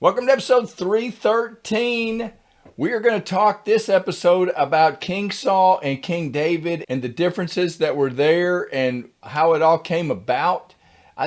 Welcome to episode 313. We are going to talk this episode about King Saul and King David and the differences that were there and how it all came about.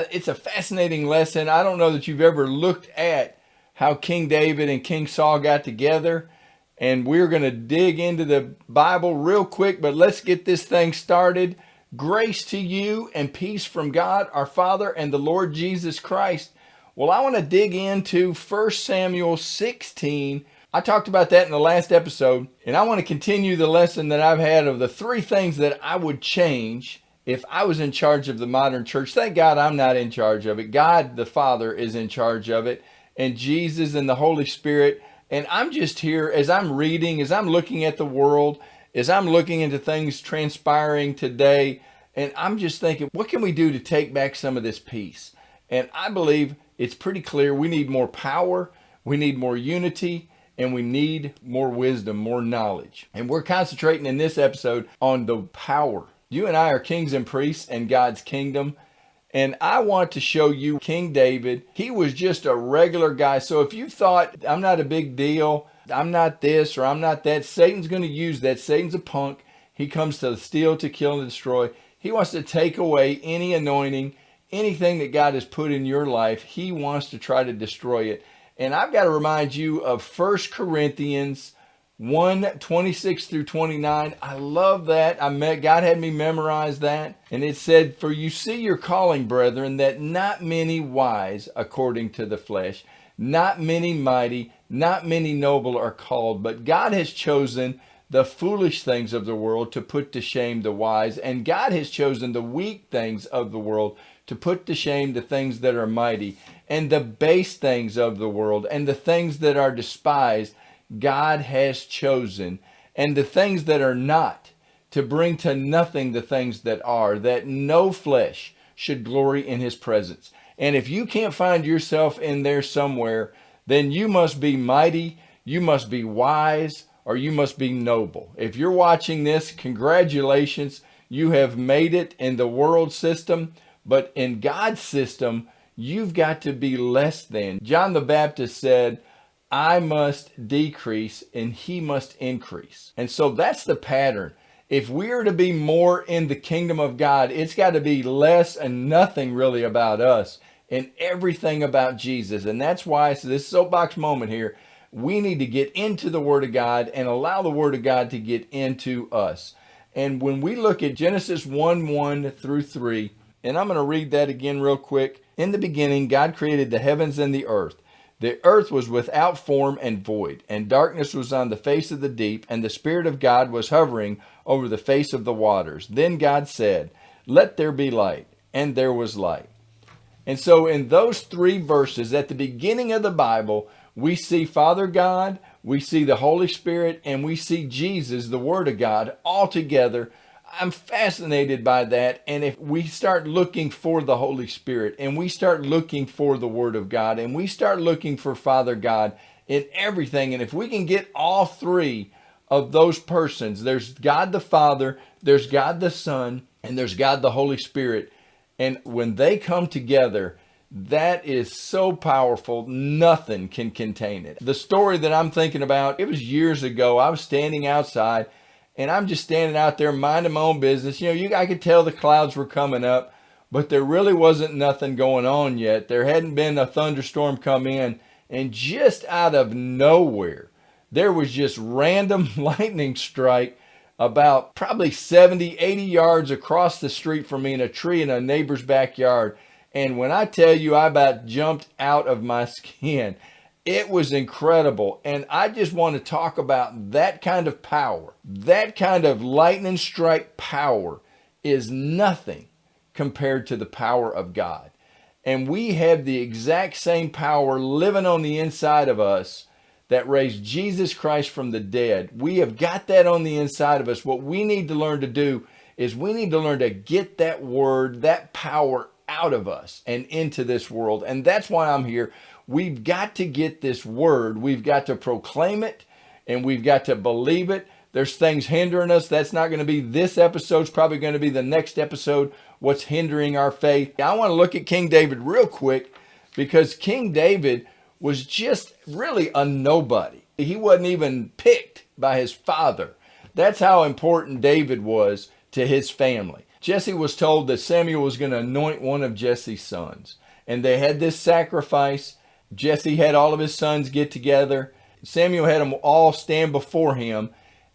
It's a fascinating lesson. I don't know that you've ever looked at how King David and King Saul got together. And we're going to dig into the Bible real quick, but let's get this thing started. Grace to you and peace from God, our Father, and the Lord Jesus Christ. Well, I want to dig into 1 Samuel 16. I talked about that in the last episode, and I want to continue the lesson that I've had of the three things that I would change if I was in charge of the modern church. Thank God I'm not in charge of it. God the Father is in charge of it, and Jesus and the Holy Spirit. And I'm just here as I'm reading, as I'm looking at the world, as I'm looking into things transpiring today, and I'm just thinking, what can we do to take back some of this peace? And I believe it's pretty clear we need more power, we need more unity, and we need more wisdom, more knowledge. And we're concentrating in this episode on the power. You and I are kings and priests in God's kingdom. And I want to show you King David. He was just a regular guy. So if you thought, I'm not a big deal, I'm not this or I'm not that, Satan's going to use that. Satan's a punk. He comes to steal, to kill, and destroy. He wants to take away any anointing, anything that God has put in your life. He wants to try to destroy it. And I've got to remind you of 1 Corinthians 1:26 through 29. I love that. God had me memorize that. And it said, "For you see your calling, brethren, that not many wise according to the flesh, not many mighty, not many noble are called, but God has chosen the foolish things of the world to put to shame the wise, and God has chosen the weak things of the world to put to shame the things that are mighty, and the base things of the world, and the things that are despised, God has chosen, and the things that are not, to bring to nothing the things that are, that no flesh should glory in his presence." And if you can't find yourself in there somewhere, then you must be mighty, you must be wise, or you must be noble. If you're watching this, congratulations, you have made it in the world system. But in God's system, you've got to be less than. John the Baptist said, "I must decrease and he must increase." And so that's the pattern. If we're to be more in the kingdom of God, it's got to be less and nothing really about us and everything about Jesus. And that's why, so this soapbox moment here, we need to get into the Word of God and allow the Word of God to get into us. And when we look at Genesis 1:1 through 3, and I'm going to read that again real quick. "In the beginning, God created the heavens and the earth. The earth was without form and void, and darkness was on the face of the deep, and the Spirit of God was hovering over the face of the waters. Then God said, 'Let there be light,' and there was light." And so in those three verses at the beginning of the Bible, we see Father God, we see the Holy Spirit, and we see Jesus, the Word of God, all together. I'm fascinated by that. And if we start looking for the Holy Spirit, and we start looking for the Word of God, and we start looking for Father God in everything, and if we can get all three of those persons, there's God the Father, there's God the Son, and there's God the Holy Spirit. And when they come together, that is so powerful, nothing can contain it. The story that I'm thinking about, it was years ago. I was standing outside, and I'm just standing out there minding my own business. I could tell the clouds were coming up, but there really wasn't nothing going on yet. There hadn't been a thunderstorm come in, and just out of nowhere, there was just random lightning strike about probably 70, 80 yards across the street from me in a tree in a neighbor's backyard. And when I tell you, I about jumped out of my skin. It was incredible. And I just want to talk about that kind of power. That kind of lightning strike power is nothing compared to the power of God. And we have the exact same power living on the inside of us that raised Jesus Christ from the dead. We have got that on the inside of us. What we need to learn to do is we need to learn to get that word, that power out of us and into this world. And that's why I'm here. We've got to get this word. We've got to proclaim it, and we've got to believe it. There's things hindering us. That's not going to be this episode. It's probably going to be the next episode. What's hindering our faith? I want to look at King David real quick, because King David was just really a nobody. He wasn't even picked by his father. That's how important David was to his family. Jesse was told that Samuel was going to anoint one of Jesse's sons. And they had this sacrifice. Jesse had all of his sons get together. Samuel had them all stand before him.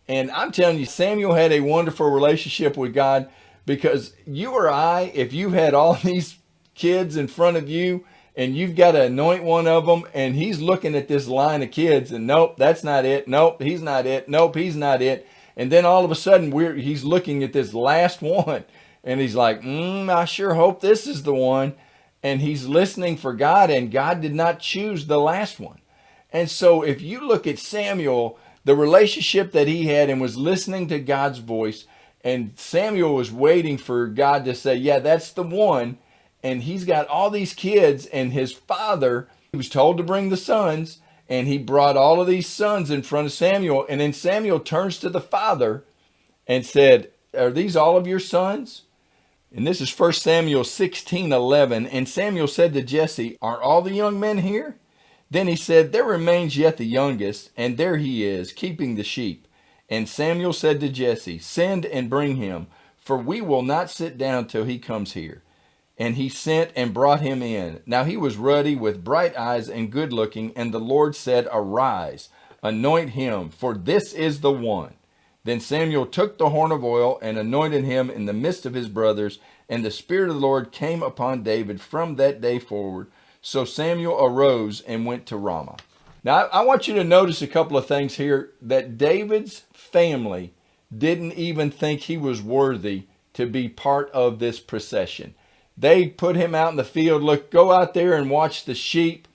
And I'm telling you, Samuel had a wonderful relationship with God, because you or I, if you had all these kids in front of you and you've got to anoint one of them, and he's looking at this line of kids and nope, that's not it. Nope, he's not it. Nope, he's not it. And then all of a sudden he's looking at this last one and he's like, I sure hope this is the one. And he's listening for God, and God did not choose the last one. And so if you look at Samuel, the relationship that he had, and was listening to God's voice, and Samuel was waiting for God to say, yeah, that's the one. And he's got all these kids, and his father, he was told to bring the sons, and he brought all of these sons in front of Samuel. And then Samuel turns to the father and said, are these all of your sons? And this is 1 Samuel 16:11. And Samuel said to Jesse, are all the young men here? Then he said, there remains yet the youngest, and there he is, keeping the sheep. And Samuel said to Jesse, send and bring him, for we will not sit down till he comes here. And he sent and brought him in. Now he was ruddy, with bright eyes, and good looking. And the Lord said, arise, anoint him, for this is the one. Then Samuel took the horn of oil and anointed him in the midst of his brothers. And the Spirit of the Lord came upon David from that day forward. So Samuel arose and went to Ramah. Now, I want you to notice a couple of things here, that David's family didn't even think he was worthy to be part of this procession. They put him out in the field. Look, go out there and watch the sheep.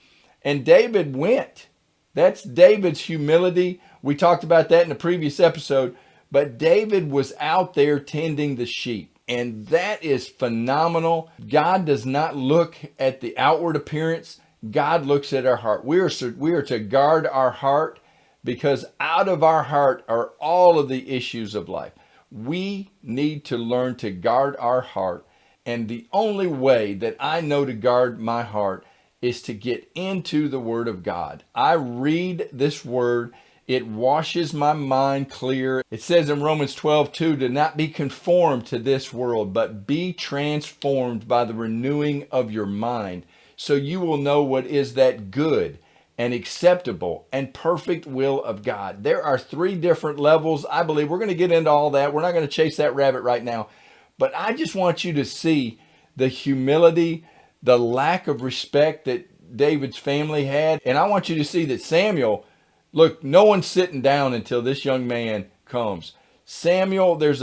And David went. That's David's humility. We talked about that in the previous episode. But David was out there tending the sheep. And that is phenomenal. God does not look at the outward appearance. God looks at our heart. We are to guard our heart, because out of our heart are all of the issues of life. We need to learn to guard our heart. And the only way that I know to guard my heart is to get into the Word of God. I read this Word. It washes my mind clear. It says in Romans 12:2, to not be conformed to this world, but be transformed by the renewing of your mind, so you will know what is that good and acceptable and perfect will of God. There are 3 different levels. I believe we're going to get into all that. We're not going to chase that rabbit right now. But I just want you to see the humility, the lack of respect that David's family had. And I want you to see that Samuel, look, no one's sitting down until this young man comes. Samuel, there's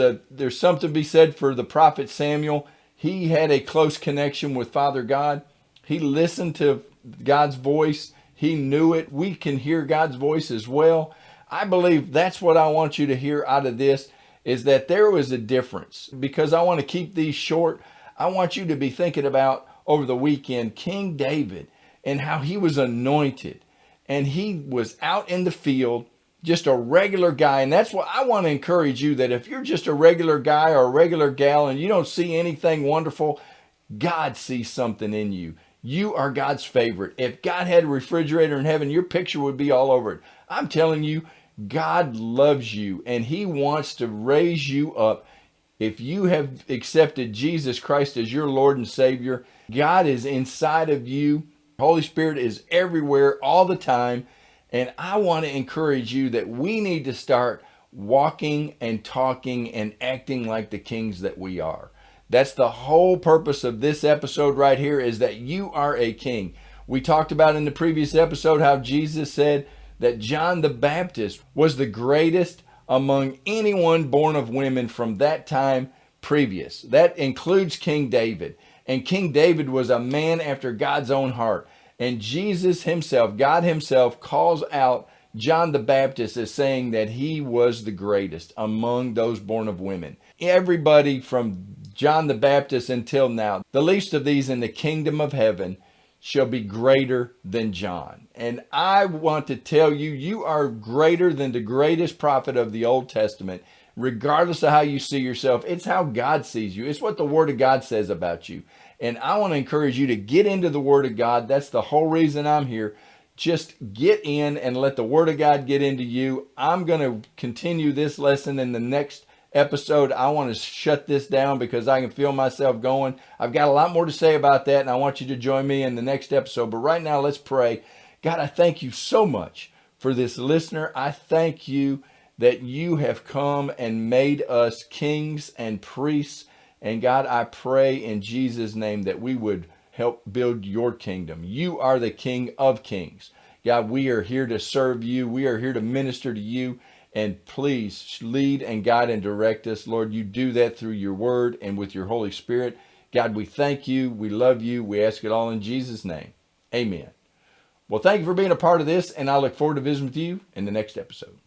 something to be said for the prophet Samuel. He had a close connection with Father God. He listened to God's voice. He knew it. We can hear God's voice as well. I believe that's what I want you to hear out of this, is that there was a difference. Because I want to keep these short, I want you to be thinking about over the weekend King David and how he was anointed. And he was out in the field, just a regular guy. And that's what I want to encourage you, that if you're just a regular guy or a regular gal and you don't see anything wonderful, God sees something in you. You are God's favorite. If God had a refrigerator in heaven, your picture would be all over it. I'm telling you, God loves you, and he wants to raise you up. If you have accepted Jesus Christ as your Lord and Savior, God is inside of you. Holy Spirit is everywhere all the time. And I want to encourage you that we need to start walking and talking and acting like the kings that we are. That's the whole purpose of this episode right here, is that you are a king. We talked about in the previous episode how Jesus said that John the Baptist was the greatest among anyone born of women from that time previous. That includes King David. And King David was a man after God's own heart. And Jesus himself, God himself, calls out John the Baptist as saying that he was the greatest among those born of women. Everybody from John the Baptist until now, the least of these in the kingdom of heaven shall be greater than John. And I want to tell you, you are greater than the greatest prophet of the Old Testament, regardless of how you see yourself. It's how God sees you. It's what the Word of God says about you. And I want to encourage you to get into the Word of God. That's the whole reason I'm here. just get in and let the Word of God get into you. I'm going to continue this lesson in the next episode. I want to shut this down because I can feel myself going. I've got a lot more to say about that, and I want you to join me in the next episode. But right now, let's pray. God, I thank you so much for this listener. I thank you that you have come and made us kings and priests. And God, I pray in Jesus' name that we would help build your kingdom. You are the King of Kings. God, we are here to serve you. We are here to minister to you. And please lead and guide and direct us. Lord, you do that through your word and with your Holy Spirit. God, we thank you. We love you. We ask it all in Jesus' name. Amen. Well, thank you for being a part of this, and I look forward to visiting with you in the next episode.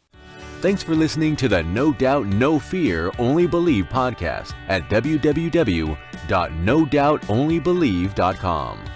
Thanks for listening to the No Doubt, No Fear, Only Believe podcast at www.nodoubtonlybelieve.com.